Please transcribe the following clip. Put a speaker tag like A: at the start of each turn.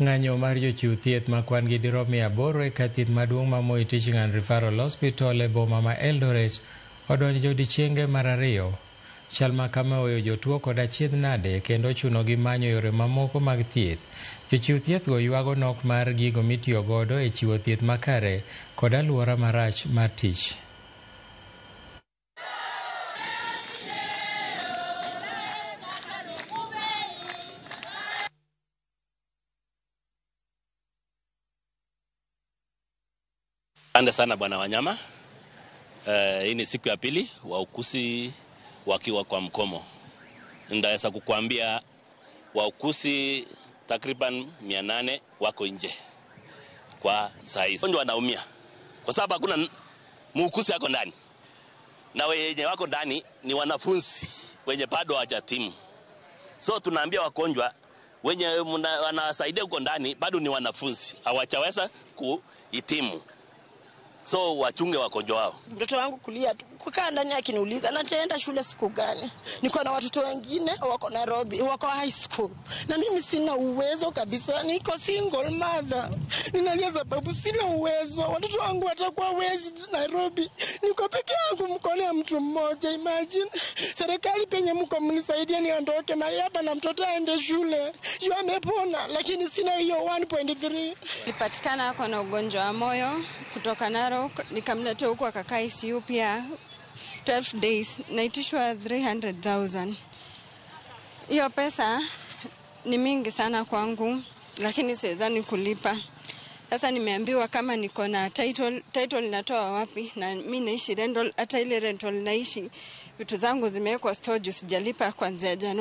A: Ng'anyo mar jochiw thieth ma kwan gi dirom 800 e kar thieth maduong' ma Moi Teaching and Referral Hospital e boma ma Eldoret odonjo odiechienge mar ariyo. Chal ma kama oweyo jotuo kod achiedh nade kendo chuno gi manyo yore mamoko mag thieth. Jochiw thieth go ywago nok mar gigo mitiyo godo e chiwo thieth makare kod aluora marach mar tich.
B: Asante sana Bwana Wanyama. Hii ni siku ya pili waukusi wakiwa kwa mkomo. Ndaweza kukuambia waukusi takriban 800 wako nje kwa saa hizi. Ndio wanaumia kwa sababu hakuna muukusi yako ndani. Na wenye wako ndani ni wanafunzi wenye bado hawajatimu. So tunaambia wagonjwa wenye wanasaidia huko ndani bado ni wanafunzi, hawajaweza kuhitimu. So wachunge wagonjwa wao.
C: Mtoto wangu kulia tu kukaa ndani akiniuliza nataenda shule siku gani. Niko na watoto wengine wako Nairobi, wako high school. Na mimi sina uwezo kabisa, niko single mother. Ninalia sababu sina uwezo. Watoto wangu watakuwa wezi Nairobi. Niko peke yangu mkono ya mtu mmoja. Imagine serikali penye mko mnisaidia niondoke mahali hapa na mtoto aende shule. Yeye amepona lakini sina hiyo 1.3.
D: Nilipatikana kwa na ugonjwa wa moyo kutoka Narok, nikamleta huko akakaa ICU pia 12 days, naitishwa 300,000. Hiyo pesa ni mingi sana kwangu, lakini siwezani kulipa. Sasa nimeambiwa kama niko na title natoa wapi, na mimi naishi rental, hata ile rental naishi vitu zangu zimewekwa storage, sijalipa kuanzia Januari.